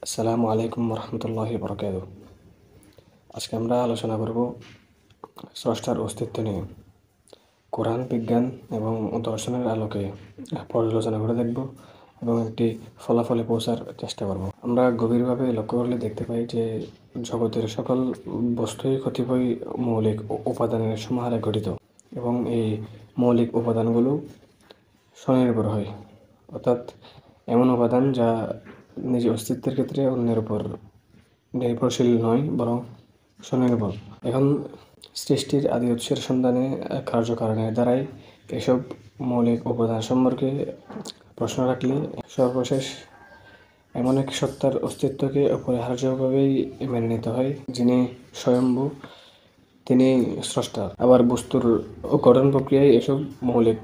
আসসালামু আলাইকুম রহমতুল্লাহি বরকাতুহ। আজকে আমরা আলোচনা করব স্রষ্টার অস্তিত্ব নিয়ে। কোরআন, বিজ্ঞান এবং দর্শনের আলোকে পর্যালোচনা করে দেখব এবং একটি ফলাফলে পৌঁছার চেষ্টা করব। আমরা গভীরভাবে লক্ষ্য করলে দেখতে পাই যে জগতের সকল বস্তুই কতিপয় মৌলিক উপাদানের সমাহারে গঠিত এবং এই মৌলিক উপাদানগুলো স্বনির্ভর হয়, অর্থাৎ এমন উপাদান যা নিজ অস্তিত্বের ক্ষেত্রে অন্যের উপর নির্ভরশীল নয়, বরং স্বনির্ভর। এখন সৃষ্টির আদি উৎসের সন্ধানে কার্যকারণের দ্বারাই এসব মৌলিক উপাদান সম্পর্কে প্রশ্ন রাখলে সর্বশেষ এমন এক সত্তার অস্তিত্বকে অপরিহার্যভাবেই মেনে নিতে হয়, যিনি স্বয়ম্ভু, তিনি স্রষ্টা। আবার বস্তুর গঠন প্রক্রিয়ায় এসব মৌলিক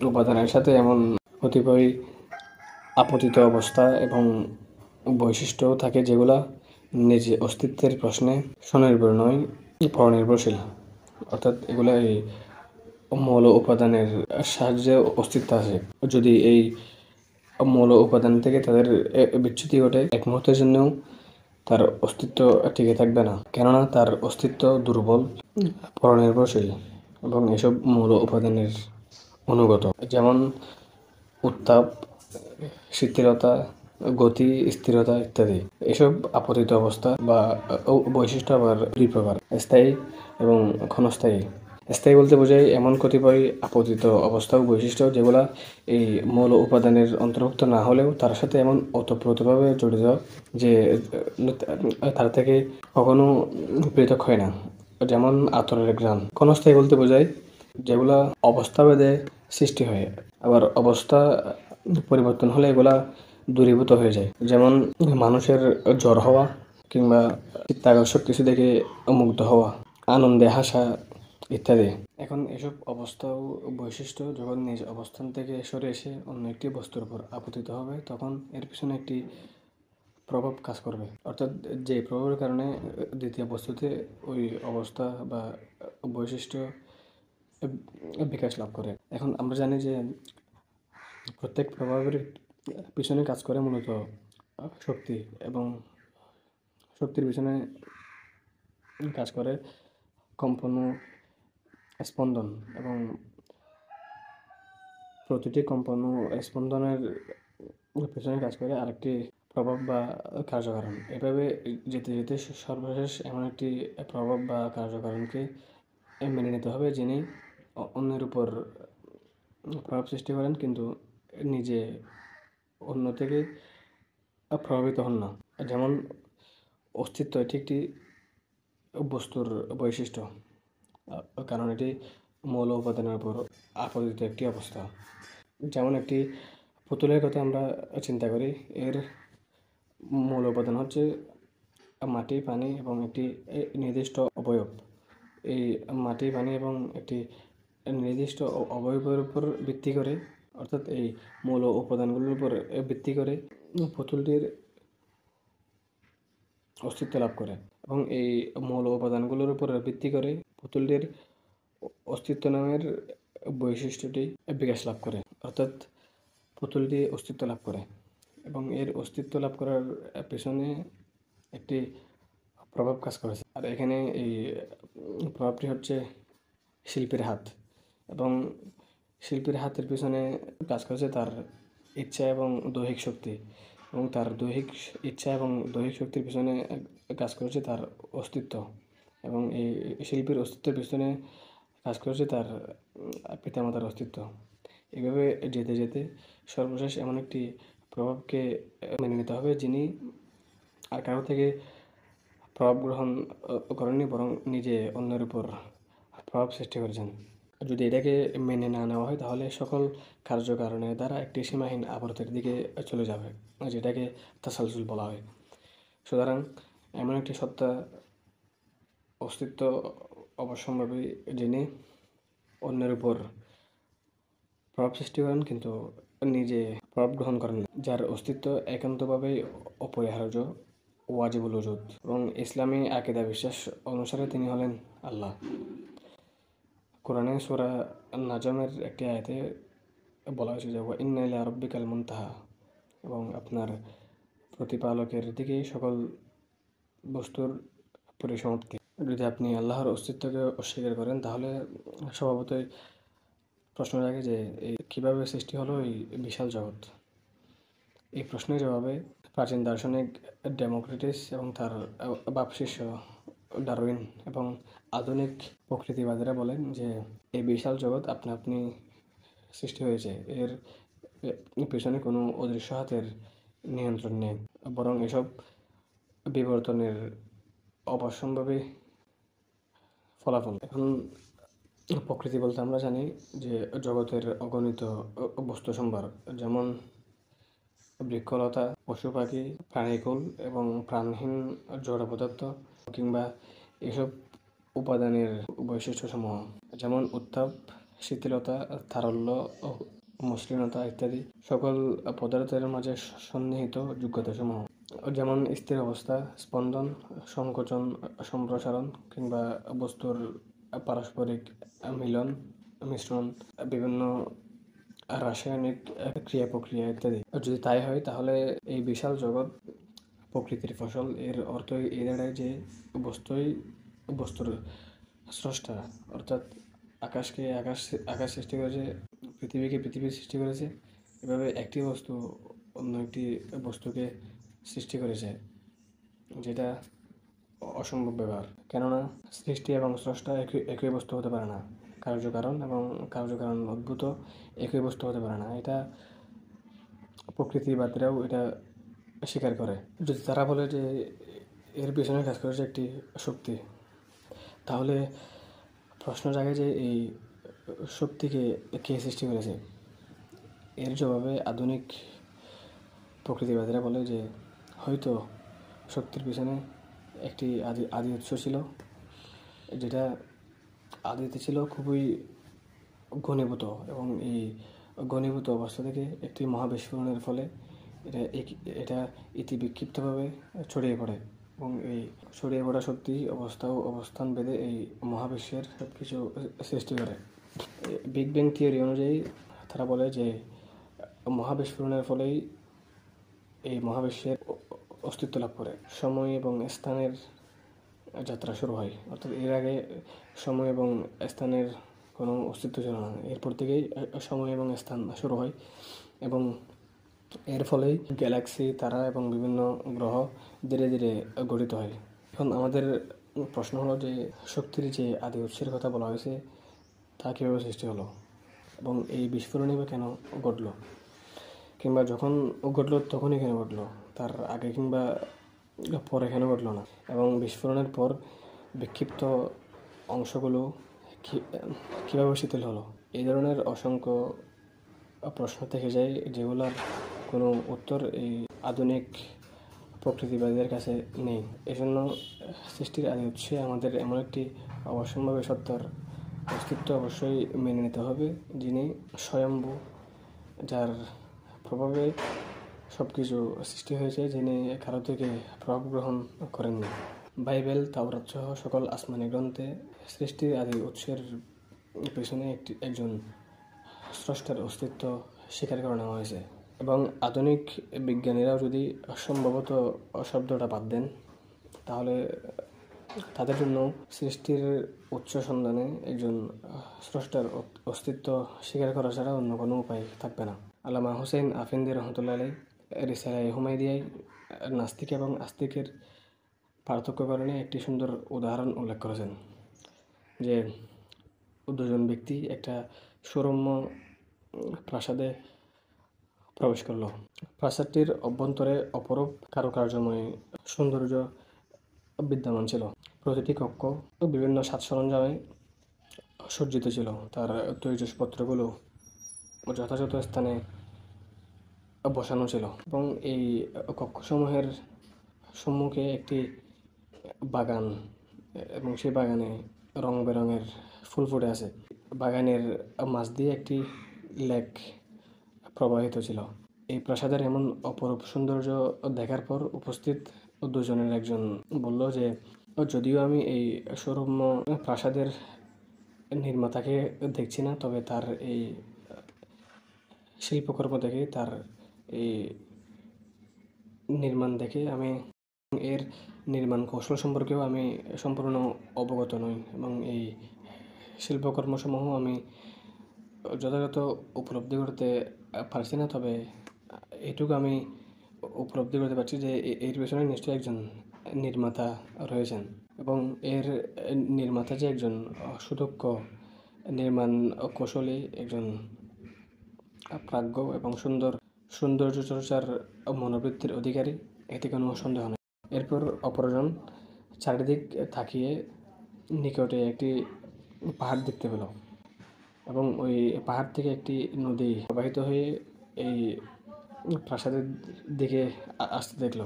উপাদানের সাথে এমন কতিপয় আপতিত অবস্থা এবং বৈশিষ্ট্য থাকে যেগুলা নিজ অস্তিত্বের প্রশ্নে স্বনির্ভর নয়, পরনির্ভরশীল। অর্থাৎ এগুলা এই মৌল উপাদানের সাহায্যে অস্তিত্ব আছে। যদি এই মৌল উপাদান থেকে তাদের বিচ্যুতি ঘটে, এক মুহূর্তের জন্যও তার অস্তিত্ব টিকে থাকবে না, কেননা তার অস্তিত্ব দুর্বল, পরনির্ভরশীল এবং এসব মৌল উপাদানের অনুগত। যেমন উত্তাপ, শিথিলতা, গতি, স্থিরতা ইত্যাদি। এসব আপতিত অবস্থা বা বৈশিষ্ট্য আবার দুই প্রকার: স্থায়ী এবং ক্ষণস্থায়ী। স্থায়ী বলতে বোঝায় এমন কতিপয় আপতিত অবস্থা ও বৈশিষ্ট্য যেগুলা এই মৌল উপাদানের অন্তর্ভুক্ত না হলেও তার সাথে এমন ওতপ্রোতভাবে জড়িত যে তার থেকে কখনো পৃথক হয় না, যেমন আতরের ঘ্রাণ। ক্ষণস্থায়ী বলতে বোঝায় যেগুলা অবস্থাভেদে সৃষ্টি হয়, আবার অবস্থা পরিবর্তন হলে এগুলা দূরীভূত হয়ে যায়, যেমন মানুষের জ্বর হওয়া কিংবা চিত্তাকর্ষক কিছু দেখে মুগ্ধ হওয়া, আনন্দে হাসা ইত্যাদি। এখন এসব অবস্থা ও বৈশিষ্ট্য যখন নিজ অবস্থান থেকে সরে এসে অন্য একটি বস্তুর উপর আপতিত হবে, তখন এর পিছনে একটি প্রভাব কাজ করবে, অর্থাৎ যে প্রভাবের কারণে দ্বিতীয় বস্তুতে ওই অবস্থা বা বৈশিষ্ট্য বিকাশ লাভ করে। এখন আমরা জানি যে প্রত্যেক প্রভাবের পিছনে কাজ করে মূলত শক্তি, এবং শক্তির পিছনে কাজ করে কম্পন ও স্পন্দন, এবং প্রতিটি কম্পন ও স্পন্দনের পেছনে কাজ করে আরেকটি প্রভাব বা কার্যকারণ। এভাবে যেতে যেতে সর্বশেষ এমন একটি প্রভাব বা কার্যকারণকে মেনে নিতে হবে, যিনি অন্যের উপর প্রভাব সৃষ্টি করেন কিন্তু নিজে অন্য থেকে প্রভাবিত হন না। যেমন অস্তিত্ব এটি একটি বস্তুর বৈশিষ্ট্য, কারণ এটি মৌল উপাদানের উপর আপতিত একটি অবস্থা। যেমন একটি পুতুলের কথা আমরা চিন্তা করি, এর মৌল উপাদান হচ্ছে মাটি, পানি এবং একটি নির্দিষ্ট অবয়ব। এই মাটি, পানি এবং একটি নির্দিষ্ট অবয়বের উপর ভিত্তি করে, অর্থাৎ এই মৌল উপাদানগুলোর উপর ভিত্তি করে পুতুলটির অস্তিত্ব লাভ করে, এবং এই মৌল উপাদানগুলোর উপর ভিত্তি করে পুতুলটির অস্তিত্ব নামের বৈশিষ্ট্যটি বিকাশ লাভ করে, অর্থাৎ পুতুলটি অস্তিত্ব লাভ করে। এবং এর অস্তিত্ব লাভ করার পেছনে একটি প্রভাব কাজ করেছে, আর এখানে এই প্রভাবটি হচ্ছে শিল্পীর হাত। এবং শিল্পীর হাতের পিছনে কাজ করেছে তার ইচ্ছা এবং দৈহিক শক্তি, এবং তার দৈহিক ইচ্ছা এবং দৈহিক শক্তির পিছনে কাজ করেছে তার অস্তিত্ব, এবং এই শিল্পীর অস্তিত্বের পিছনে কাজ করেছে তার পিতামাতার অস্তিত্ব। এইভাবে যেতে যেতে সর্বশেষ এমন একটি প্রভাবকে মেনে নিতে হবে, যিনি আর কারো থেকে প্রভাব গ্রহণ করেননি, বরং নিজে অন্যের উপর প্রভাব সৃষ্টি করেছেন। যদি এটাকে মেনে না নেওয়া হয়, তাহলে সকল কার্যকারণের দ্বারা একটি সীমাহীন আবর্তের দিকে চলে যাবে, যেটাকে তাসালসুল বলা হয়। সুতরাং এমন একটি সত্তা অস্তিত্ব অবশ্যম্ভাবী, যিনি অন্যের উপর প্রভাব সৃষ্টি করেন কিন্তু নিজে প্রভাব গ্রহণ করেন না, যার অস্তিত্ব একান্তভাবেই অপরিহার্য, ওয়াজিবুল ওজুদ। এবং ইসলামী আকিদা বিশ্বাস অনুসারে তিনি হলেন আল্লাহ। কোরআনে সূরা নাজমের একটি আয়াতে বলা হয়েছে যে ইন্না ইলা রাব্বিকাল মুনতাহা, এবং আপনার প্রতিপালকের দিকেই সকল বস্তুর পরিসমাপ্তি। যদি আপনি আল্লাহর অস্তিত্বকে অস্বীকার করেন, তাহলে স্বভাবতই প্রশ্ন জাগে যে এই কীভাবে সৃষ্টি হলো এই বিশাল জগৎ। এই প্রশ্নের জবাবে প্রাচীন দার্শনিক ডেমোক্রিটাস এবং তার বাপশিষ্য ডারউইন এবং আধুনিক প্রকৃতিবাদীরা বলেন যে এই বিশাল জগৎ আপনি সৃষ্টি হয়েছে, এর পেছনে কোনো অদৃশ্য হাতের নিয়ন্ত্রণ নেই, বরং এসব বিবর্তনের অবশ্যম্ভাবী ফলাফল। এখন প্রকৃতি বলতে আমরা জানি যে জগতের অগণিত বস্তু সম্ভার, যেমন বৃক্ষলতা, পশু পাখি, প্রাণীকুল এবং প্রাণহীন জড় পদার্থ কিংবা এসব উপাদানের বৈশিষ্ট্যসমূহ, যেমন উত্তাপ, শীতলতা, তারল্য, মসৃণতা ইত্যাদি সকল পদার্থের মাঝে সন্নিহিত যোগ্যতাসমূহ, যেমন স্থির অবস্থা, স্পন্দন, সংকোচন, সম্প্রসারণ কিংবা বস্তুর পারস্পরিক মিলন, মিশ্রণ, বিভিন্ন রাসায়নিক ক্রিয়া প্রক্রিয়া ইত্যাদি। যদি তাই হয়, তাহলে এই বিশাল জগৎ প্রকৃতির ফসল। এর অর্থ এই দাঁড়ায় যে বস্তুর স্রষ্টা, অর্থাৎ আকাশকে আকাশ সৃষ্টি করেছে, পৃথিবীকে পৃথিবী সৃষ্টি করেছে, এভাবে একটি বস্তু অন্য একটি বস্তুকে সৃষ্টি করেছে, যেটা অসম্ভব ব্যাপার। কেননা সৃষ্টি এবং স্রষ্টা একই বস্তু হতে পারে না। কার্যকারণ এবং কার্যকারণ উদ্ভূত একই বস্তু হতে পারে না। এটা প্রকৃতিবাদীরাও এটা স্বীকার করে। যদি তারা বলে যে এর পিছনে কাজ করেছে একটি শক্তি, তাহলে প্রশ্ন জাগে যে এই শক্তিকে কে সৃষ্টি করেছে। এর জবাবে আধুনিক প্রকৃতিবাদীরা বলে যে হয়তো শক্তির পিছনে একটি আদি উৎস ছিল, যেটা আদিতে ছিল খুবই ঘনীভূত, এবং এই ঘনীভূত অবস্থা থেকে একটি মহাবিস্ফোরণের ফলে এটা বিক্ষিপ্তভাবে ছড়িয়ে পড়ে, এবং এই ছড়িয়ে পড়া শক্তি অবস্থান বেঁধে এই মহাবিশ্বের সব কিছু সৃষ্টি করে। বিগ ব্যাং থিওরি অনুযায়ী তারা বলে যে মহাবিস্ফোরণের ফলেই এই মহাবিশ্বের অস্তিত্ব লাভ করে, সময় এবং স্থানের যাত্রা শুরু হয়। অর্থাৎ এর আগে সময় এবং স্থানের কোনো অস্তিত্ব ছিল না, এরপর থেকেই সময় এবং স্থান শুরু হয়, এবং এর ফলেই গ্যালাক্সি, তারা এবং বিভিন্ন গ্রহ ধীরে ধীরে গঠিত হয়। এখন আমাদের প্রশ্ন হলো যে শক্তির যে আদি উৎসের কথা বলা হয়েছে, তা কীভাবে সৃষ্টি হলো, এবং এই বিস্ফোরণই বা কেন ঘটলো, কিংবা যখন ঘটলো তখনই কেন ঘটলো, তার আগে কিংবা পরে কেন ঘটলো না, এবং বিস্ফোরণের পর বিক্ষিপ্ত অংশগুলো কীভাবে শিথিল হলো। এই ধরনের অসংখ্য প্রশ্ন থেকে যায়, যেগুলোর কোনো উত্তর এই আধুনিক প্রকৃতিবাদীদের কাছে নেই। এজন্য সৃষ্টির আদি উৎসে আমাদের এমন একটি অবশ্যম্ভাবী সত্তার অস্তিত্ব অবশ্যই মেনে নিতে হবে, যিনি স্বয়ম্ভু, যার প্রভাবে সব কিছু সৃষ্টি হয়েছে, যিনি কারো থেকে প্রভাব গ্রহণ করেননি। বাইবেল, তাওরাত সহ সকল আসমানি গ্রন্থে সৃষ্টির আদি উৎসের পেছনে একজন স্রষ্টার অস্তিত্ব স্বীকার করে নেওয়া হয়েছে, এবং আধুনিক বিজ্ঞানীরাও যদি সম্ভবত শব্দটা বাদ দেন, তাহলে তাদের জন্য সৃষ্টির উৎস সন্ধানে একজন স্রষ্টার অস্তিত্ব স্বীকার করা ছাড়া অন্য কোনো উপায় থাকবে না। আল্লামা হুসেইন আফিন্দি রহমতুল্লাহ আলাইহি রিসালায়ে হুমায়দিয়ায় নাস্তিক এবং আস্তিকের পার্থক্যকরণে একটি সুন্দর উদাহরণ উল্লেখ করেছেন, যে দুজন ব্যক্তি একটা সুরম্য প্রাসাদে প্রবেশ করল। প্রাসাদটির অভ্যন্তরে অপরূপ কারুকার্যময় সৌন্দর্য বিদ্যমান ছিল। প্রতিটি কক্ষ বিভিন্ন সাজ সরঞ্জামে সজ্জিত ছিল। তার তৈজসপত্রগুলো যথাযথ স্থানে বসানো ছিল, এবং এই কক্ষসমূহের সম্মুখে একটি বাগান, এবং সেই বাগানে রং বেরঙের ফুল ফুটে আছে। বাগানের মাঝ দিয়ে একটি লেক প্রবাহিত ছিল। এই প্রাসাদের এমন অপরূপ সৌন্দর্য দেখার পর উপস্থিত দুজনের একজন বলল যে যদিও আমি এই সুরম্য প্রাসাদের নির্মাতাকে দেখছি না, তবে তার এই শিল্পকর্ম দেখে তার এই নির্মাণ দেখে আমি এর নির্মাণ কৌশল সম্পর্কেও আমি সম্পূর্ণ অবগত নই এবং এই শিল্পকর্মসমূহ আমি যথাযথ উপলব্ধি করতে পারছি না। তবে এটুকু আমি উপলব্ধি করতে পারছি যে এর পেছনে নিশ্চয়ই একজন নির্মাতা রয়েছেন এবং এর নির্মাতা যে একজন সুদক্ষ নির্মাণ কৌশলী, একজন প্রাজ্ঞ এবং সৌন্দর্য চর্চার মনোবৃত্তির অধিকারী, এতে কোনো সন্দেহ নেই। এরপর অপরজন চারিদিক তাকিয়ে নিকটে একটি পাহাড় দেখতে পেল এবং ওই পাহাড় থেকে একটি নদী প্রবাহিত হয়ে এই প্রাসাদের দিকে আসতে দেখলো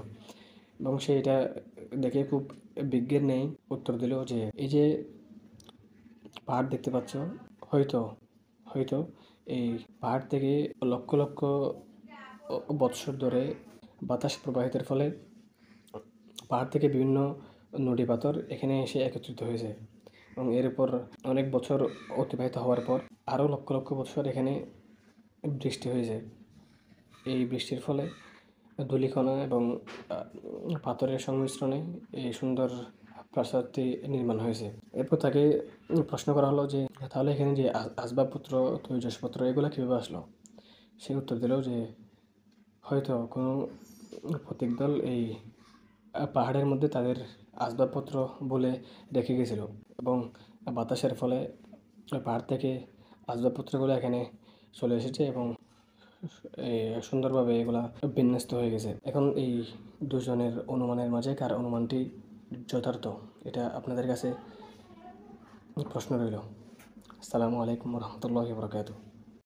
এবং সে এটা দেখে খুব বিজ্ঞের ন্যায় উত্তর দিল যে এই যে পাহাড় দেখতে পাচ্ছ, হয়তো হয়তো এই পাহাড় থেকে লক্ষ লক্ষ বৎসর ধরে বাতাস প্রবাহিতের ফলে পাহাড় থেকে বিভিন্ন নদী পাথর এখানে এসে একত্রিত হয়েছে এবং এর উপর অনেক বছর অতিবাহিত হওয়ার পর আরও লক্ষ লক্ষ বছর এখানে বৃষ্টি হয়েছে। এই বৃষ্টির ফলে ধূলিকণা এবং পাথরের সংমিশ্রণে এই সুন্দর প্রাসাদটি নির্মাণ হয়েছে। এরপর তাকে প্রশ্ন করা হলো যে তাহলে এখানে যে আসবাবপত্র, তৈজসপত্র এগুলো কীভাবে আসলো? সে উত্তর দিল যে হয়তো কোনো পথিক দল এই পাহাড়ের মধ্যে তাদের আসবাবপত্র বলে রেখে গেছিল এবং বাতাসের ফলে পাহাড় থেকে আসবাবপত্রগুলো এখানে চলে এসেছে এবং সুন্দরভাবে এগুলা বিন্যস্ত হয়ে গেছে। এখন এই দুজনের অনুমানের মাঝে কার অনুমানটি যথার্থ, এটা আপনাদের কাছে প্রশ্ন রইল। আসসালামু আলাইকুম রহমতুল্লাহি ওয়া বারাকাতুহু।